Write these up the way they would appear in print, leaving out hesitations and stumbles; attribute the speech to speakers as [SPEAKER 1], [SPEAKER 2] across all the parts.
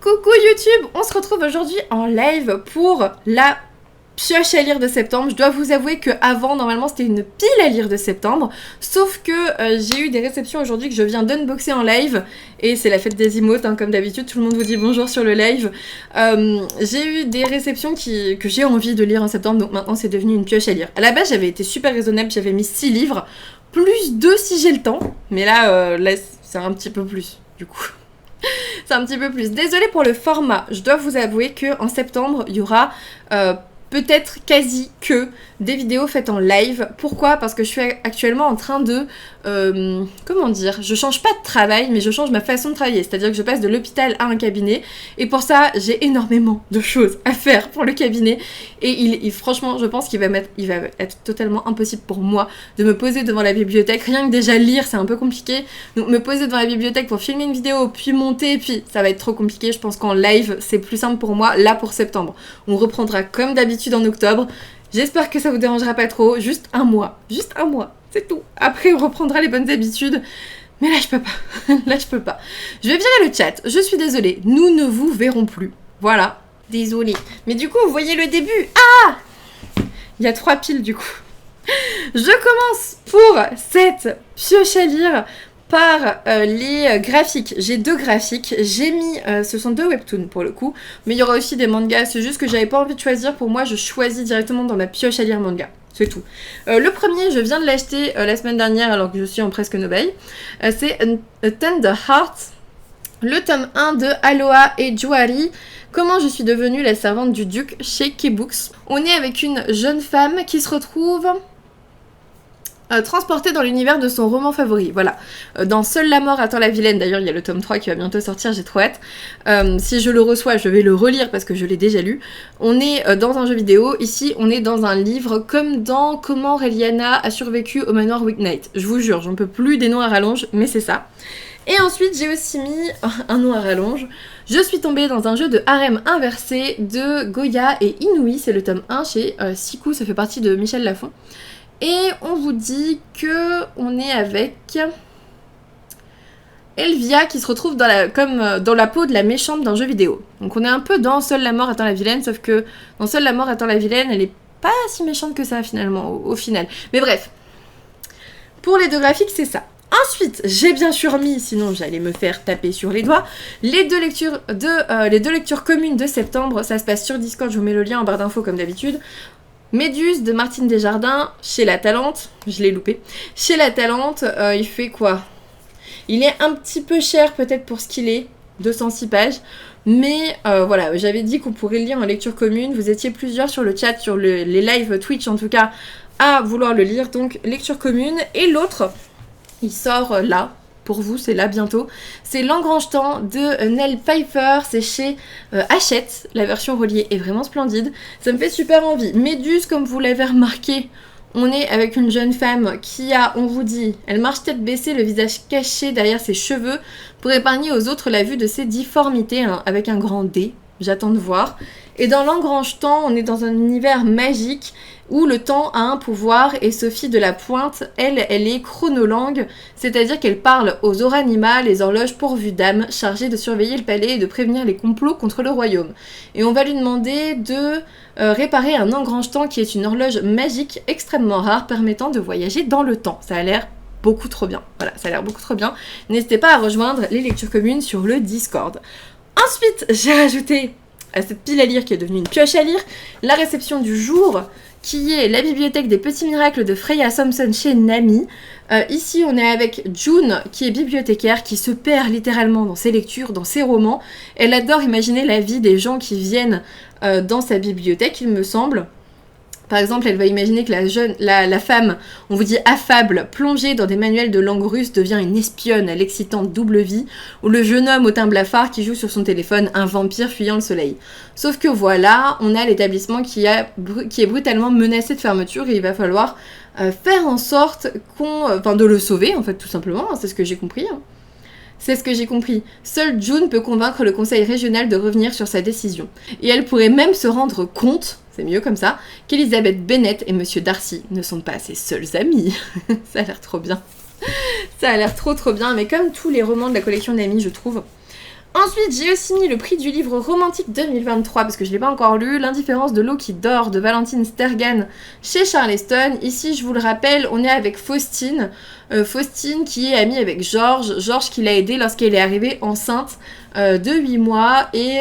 [SPEAKER 1] Coucou YouTube, on se retrouve aujourd'hui en live pour la pioche à lire de septembre. Je dois vous avouer qu'avant, normalement, c'était une pile à lire de septembre. Sauf que j'ai eu des réceptions aujourd'hui que je viens d'unboxer en live. Et c'est la fête des emotes, hein, comme d'habitude, tout le monde vous dit bonjour sur le live. J'ai eu des réceptions que j'ai envie de lire en septembre, donc maintenant c'est devenu une pioche à lire. À la base, j'avais été super raisonnable, j'avais mis 6 livres, plus 2 si j'ai le temps. Mais là c'est un petit peu plus, du coup. C'est un petit peu plus. Désolée pour le format. Je dois vous avouer qu'en septembre, il y aura peut-être quasi que des vidéos faites en live. Pourquoi ? Parce que je suis actuellement en train de... comment dire ? Je change pas de travail, mais je change ma façon de travailler. C'est-à-dire que je passe de l'hôpital à un cabinet. Et pour ça, j'ai énormément de choses à faire pour le cabinet. Et franchement, je pense qu'il va être totalement impossible pour moi de me poser devant la bibliothèque. Rien que déjà lire, c'est un peu compliqué. Donc me poser devant la bibliothèque pour filmer une vidéo, puis monter, puis ça va être trop compliqué. Je pense qu'en live, c'est plus simple pour moi, là pour septembre. On reprendra comme d'habitude en octobre. J'espère que ça vous dérangera pas trop. Juste un mois, c'est tout. Après, on reprendra les bonnes habitudes. Mais là, je peux pas. Là, je peux pas. Je vais virer le chat. Je suis désolée. Nous ne vous verrons plus. Voilà. Désolée. Mais du coup, vous voyez le début. Ah ! Il y a 3 piles, du coup. Je commence pour cette pioche à lire par les graphiques. J'ai 2 graphiques. J'ai mis... ce sont 2 webtoons, pour le coup. Mais il y aura aussi des mangas. C'est juste que j'avais pas envie de choisir. Pour moi, je choisis directement dans ma pioche à lire manga. C'est tout. Le premier, je viens de l'acheter la semaine dernière alors que je suis en presque no-buy. C'est A Tender Heart, le tome 1 de Aloha et Juari. Comment je suis devenue la servante du duc chez K-Books. On est avec une jeune femme qui se retrouve transportée dans l'univers de son roman favori. Voilà. Dans Seule la mort attend la vilaine, d'ailleurs il y a le tome 3 qui va bientôt sortir, j'ai trop hâte. Si je le reçois, je vais le relire parce que je l'ai déjà lu. On est dans un jeu vidéo, ici on est dans un livre comme dans Comment Reliana a survécu au manoir Weeknight. Je vous jure, j'en peux plus des noms à rallonge, mais c'est ça. Et ensuite j'ai aussi mis un nom à rallonge. Je suis tombée dans un jeu de harem inversé de Goya et Inouï, c'est le tome 1 chez Siku, ça fait partie de Michel Lafon. Et on vous dit que on est avec Elvia qui se retrouve comme dans la peau de la méchante d'un jeu vidéo. Donc on est un peu dans Seule la mort attend la vilaine, sauf que dans Seule la mort attend la vilaine, elle est pas si méchante que ça finalement au final. Mais bref, pour les 2 graphiques, c'est ça. Ensuite, j'ai bien sûr mis, sinon j'allais me faire taper sur les doigts, les deux lectures communes de septembre. Ça se passe sur Discord, je vous mets le lien en barre d'infos comme d'habitude. Méduse de Martine Desjardins, chez La Talente, je l'ai loupé. Chez La Talente, il fait quoi ? Il est un petit peu cher peut-être pour ce qu'il est, 206 pages. Mais voilà, j'avais dit qu'on pourrait le lire en lecture commune. Vous étiez plusieurs sur le chat, sur les lives Twitch en tout cas, à vouloir le lire. Donc lecture commune. Et l'autre, il sort là. Pour vous, c'est là bientôt. C'est L'Engrange-Temps de Nell Pfeiffer. C'est chez Hachette. La version reliée est vraiment splendide. Ça me fait super envie. Méduse, comme vous l'avez remarqué, on est avec une jeune femme qui a, on vous dit, elle marche tête baissée, le visage caché derrière ses cheveux pour épargner aux autres la vue de ses difformités, hein, avec un grand D. J'attends de voir. Et dans L'Engrange-Temps, on est dans un univers magique où le temps a un pouvoir et Sophie de la Pointe, elle est chronolangue, c'est-à-dire qu'elle parle aux oranima, les horloges pourvues d'âmes, chargées de surveiller le palais et de prévenir les complots contre le royaume. Et on va lui demander de réparer un engrange-temps qui est une horloge magique extrêmement rare permettant de voyager dans le temps. Ça a l'air beaucoup trop bien. Voilà, ça a l'air beaucoup trop bien. N'hésitez pas à rejoindre les lectures communes sur le Discord. Ensuite, j'ai rajouté à cette pile à lire qui est devenue une pioche à lire, la réception du jour, qui est la bibliothèque des petits miracles de Freya Thompson chez Nami. Ici, on est avec June, qui est bibliothécaire, qui se perd littéralement dans ses lectures, dans ses romans. Elle adore imaginer la vie des gens qui viennent dans sa bibliothèque, il me semble. Par exemple, elle va imaginer que la femme, on vous dit affable, plongée dans des manuels de langue russe, devient une espionne à l'excitante double vie, ou le jeune homme au teint blafard qui joue sur son téléphone, un vampire fuyant le soleil. Sauf que voilà, on a l'établissement qui est brutalement menacé de fermeture et il va falloir faire en sorte de le sauver, en fait, tout simplement, hein, c'est ce que j'ai compris. Hein. C'est ce que j'ai compris. Seule June peut convaincre le conseil régional de revenir sur sa décision. Et elle pourrait même se rendre compte, c'est mieux comme ça, qu'Elizabeth Bennet et Monsieur Darcy ne sont pas ses seuls amis. Ça a l'air trop bien. Ça a l'air trop bien, mais comme tous les romans de la collection Nami, je trouve. Ensuite, j'ai aussi mis le prix du livre romantique 2023 parce que je ne l'ai pas encore lu, L'indifférence de l'eau qui dort de Valentine Stergan chez Charleston. Ici, je vous le rappelle, on est avec Faustine. Faustine qui est amie avec Georges. Georges qui l'a aidée lorsqu'elle est arrivée enceinte de 8 mois et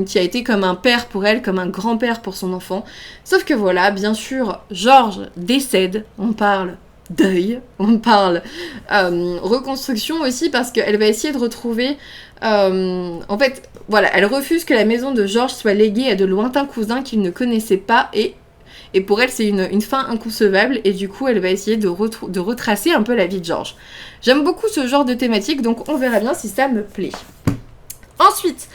[SPEAKER 1] qui a été comme un père pour elle, comme un grand-père pour son enfant. Sauf que voilà, bien sûr, Georges décède. On parle deuil, on parle reconstruction aussi parce qu'elle va essayer de retrouver... en fait, voilà, elle refuse que la maison de Georges soit léguée à de lointains cousins qu'il ne connaissait pas et pour elle c'est une fin inconcevable et du coup elle va essayer de retracer un peu la vie de Georges. J'aime beaucoup ce genre de thématique donc on verra bien si ça me plaît. Ensuite,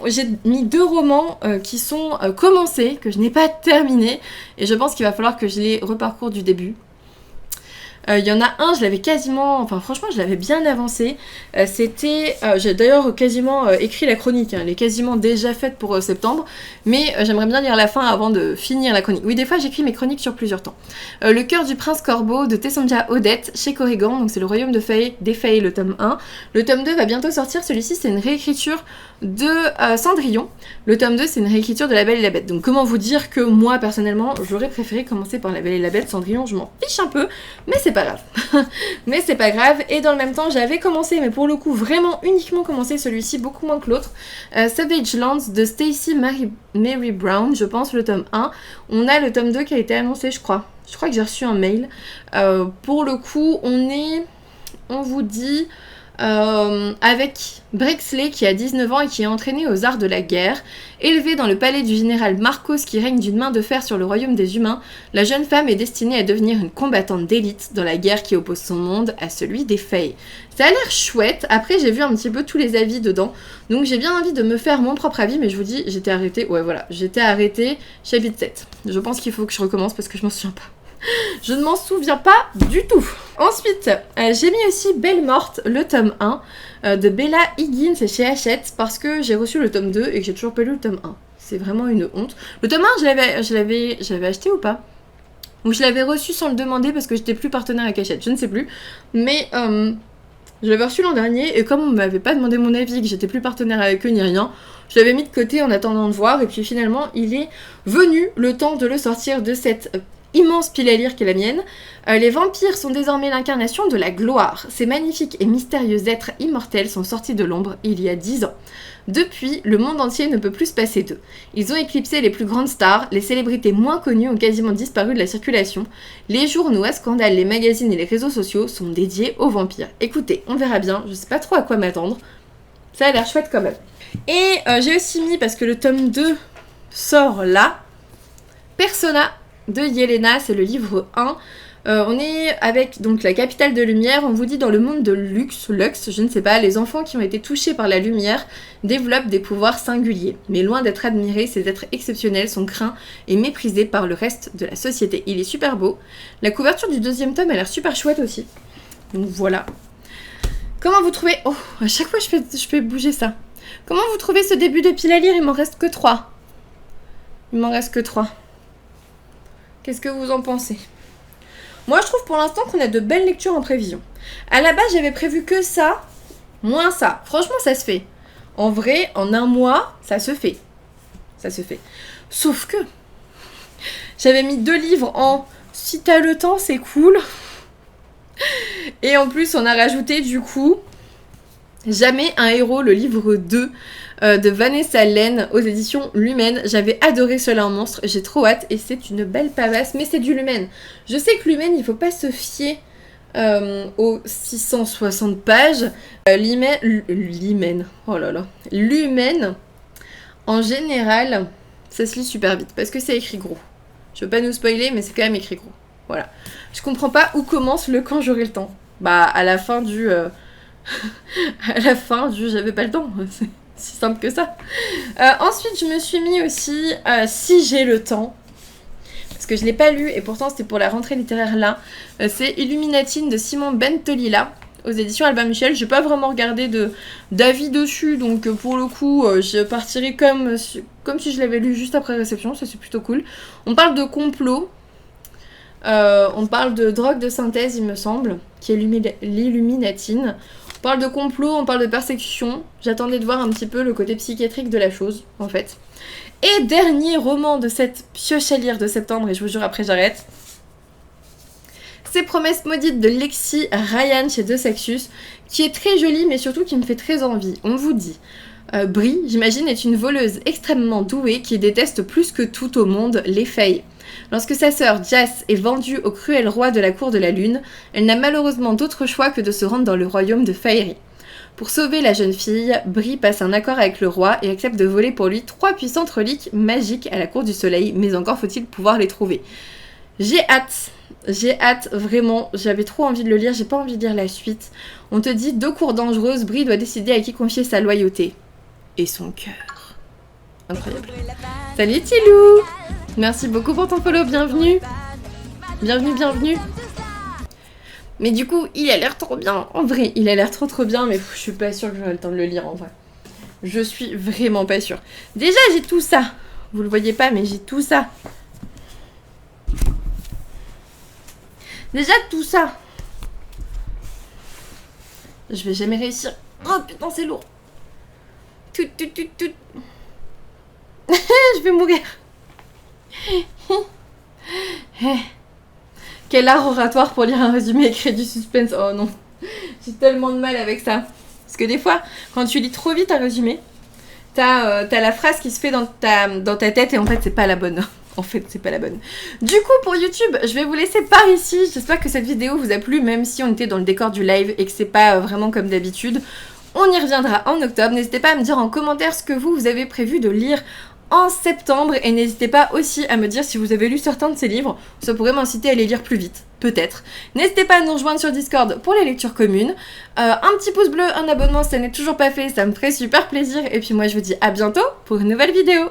[SPEAKER 1] j'ai mis 2 romans qui sont commencés, que je n'ai pas terminés et je pense qu'il va falloir que je les reparcours du début. Il y en a un, je l'avais quasiment... Enfin, franchement, je l'avais bien avancé. J'ai d'ailleurs quasiment écrit la chronique. Hein, elle est quasiment déjà faite pour septembre. Mais j'aimerais bien lire la fin avant de finir la chronique. Oui, des fois, j'écris mes chroniques sur plusieurs temps. Le cœur du prince corbeau de Tessandja Odette chez Corrigan. Donc, c'est le royaume des fées, le tome 1. Le tome 2 va bientôt sortir. Celui-ci, c'est une réécriture de Cendrillon. Le tome 2, c'est une réécriture de La Belle et la Bête. Donc, comment vous dire que moi, personnellement, j'aurais préféré commencer par La Belle et la Bête. Cendrillon, je m'en fiche un peu. Mais c'est pas grave. Mais c'est pas grave. Et dans le même temps, j'avais commencé, mais pour le coup, vraiment uniquement commencé celui-ci, beaucoup moins que l'autre. Savage Lands de Stacey Mary Brown, je pense, le tome 1. On a le tome 2 qui a été annoncé, je crois. Je crois que j'ai reçu un mail. Pour le coup, on vous dit... avec Brexley qui a 19 ans et qui est entraîné aux arts de la guerre. Élevée dans le palais du général Marcos qui règne d'une main de fer sur le royaume des humains, la jeune femme est destinée à devenir une combattante d'élite dans la guerre qui oppose son monde à celui des Fae. Ça a l'air chouette, après j'ai vu un petit peu tous les avis dedans, donc j'ai bien envie de me faire mon propre avis, mais je vous dis, j'étais arrêtée, chapitre 7. Je pense qu'il faut que je recommence parce que je m'en souviens pas. Je ne m'en souviens pas du tout. Ensuite, j'ai mis aussi Belle Morte, le tome 1 de Bella Higgins chez Hachette parce que j'ai reçu le tome 2 et que j'ai toujours pas lu le tome 1. C'est vraiment une honte. Le tome 1, je l'avais acheté ou pas? Ou je l'avais reçu sans le demander parce que j'étais plus partenaire avec Hachette, je ne sais plus. Mais je l'avais reçu l'an dernier et comme on m'avait pas demandé mon avis, que j'étais plus partenaire avec eux ni rien, je l'avais mis de côté en attendant de voir et puis finalement il est venu le temps de le sortir de cette... immense pile à lire qui est la mienne. Les vampires sont désormais l'incarnation de la gloire. Ces magnifiques et mystérieux êtres immortels sont sortis de l'ombre il y a 10 ans. Depuis, le monde entier ne peut plus se passer d'eux. Ils ont éclipsé les plus grandes stars, les célébrités moins connues ont quasiment disparu de la circulation. Les journaux à scandale, les magazines et les réseaux sociaux sont dédiés aux vampires. Écoutez, on verra bien, je sais pas trop à quoi m'attendre. Ça a l'air chouette quand même. Et j'ai aussi mis, parce que le tome 2 sort là, Persona de Yelena, c'est le livre 1. On est avec donc la capitale de lumière, on vous dit dans le monde de Lux, je ne sais pas, les enfants qui ont été touchés par la lumière développent des pouvoirs singuliers. Mais loin d'être admirés, ces êtres exceptionnels sont craints et méprisés par le reste de la société. Il est super beau. La couverture du 2e tome a l'air super chouette aussi. Donc voilà. Comment vous trouvez... Oh, à chaque fois je fais bouger ça. Comment vous trouvez ce début de pile à lire? Il m'en reste que 3. Il m'en reste que 3. Qu'est-ce que vous en pensez? Moi, je trouve pour l'instant qu'on a de belles lectures en prévision. À la base, j'avais prévu que ça, moins ça. Franchement, ça se fait. En vrai, en un mois, ça se fait. Ça se fait. Sauf que j'avais mis 2 livres en si t'as le temps, c'est cool. Et en plus, on a rajouté du coup Jamais un héros, le livre 2 de Vanessa Len aux éditions Lumen. J'avais adoré Seul un monstre, j'ai trop hâte et c'est une belle pavasse, mais c'est du Lumen. Je sais que Lumen, il faut pas se fier aux 660 pages. Lumen, en général, ça se lit super vite parce que c'est écrit gros. Je veux pas nous spoiler, mais c'est quand même écrit gros. Voilà. Je comprends pas où commence le quand j'aurai le temps. Bah, à la fin du... j'avais pas le temps, c'est si simple que ça. Ensuite, je me suis mis aussi Si j'ai le temps, parce que je l'ai pas lu et pourtant c'était pour la rentrée littéraire là. C'est Illuminatine de Simon Bentolila aux éditions Albin Michel. J'ai pas vraiment regardé d'avis dessus, donc pour le coup, je partirai comme si je l'avais lu juste après réception. Ça c'est plutôt cool. On parle de complot. On parle de drogue de synthèse, il me semble, qui est l'illuminatine. On parle de complot, on parle de persécution. J'attendais de voir un petit peu le côté psychiatrique de la chose, en fait. Et dernier roman de cette pioche à lire de septembre, et je vous jure après j'arrête. C'est Promesses maudites de Lexi Ryan chez De Saxus, qui est très jolie mais surtout qui me fait très envie. On vous dit, Brie, j'imagine, est une voleuse extrêmement douée qui déteste plus que tout au monde les failles. Lorsque sa sœur Jas est vendue au cruel roi de la cour de la lune, elle n'a malheureusement d'autre choix que de se rendre dans le royaume de Faerie. Pour sauver la jeune fille, Brie passe un accord avec le roi et accepte de voler pour lui 3 puissantes reliques magiques à la cour du soleil, mais encore faut-il pouvoir les trouver. J'ai hâte, vraiment, j'avais trop envie de le lire, j'ai pas envie de lire la suite. On te dit, 2 cours dangereuses, Brie doit décider à qui confier sa loyauté. Et son cœur. Incroyable. Salut Tilou! Merci beaucoup pour ton follow, bienvenue! Bienvenue! Mais du coup, il a l'air trop bien, en vrai, il a l'air trop bien, mais je suis pas sûre que j'aurai le temps de le lire en vrai. Je suis vraiment pas sûre. Déjà, j'ai tout ça. Vous le voyez pas, mais j'ai tout ça. Déjà, tout ça. Je vais jamais réussir. Oh putain, c'est lourd. Tout. Je vais mourir. Quel art oratoire pour lire un résumé et créer du suspense. Oh non, j'ai tellement de mal avec ça. Parce que des fois, quand tu lis trop vite un résumé, t'as la phrase qui se fait dans ta tête et en fait c'est pas la bonne. Du coup pour YouTube, je vais vous laisser par ici. J'espère que cette vidéo vous a plu, même si on était dans le décor du live et que c'est pas vraiment comme d'habitude. On y reviendra en octobre. N'hésitez pas à me dire en commentaire ce que vous avez prévu de lire en septembre et n'hésitez pas aussi à me dire si vous avez lu certains de ces livres, ça pourrait m'inciter à les lire plus vite, peut-être. N'hésitez pas à nous rejoindre sur Discord pour les lectures communes, un petit pouce bleu, un abonnement si ça n'est toujours pas fait, ça me ferait super plaisir et puis moi je vous dis à bientôt pour une nouvelle vidéo.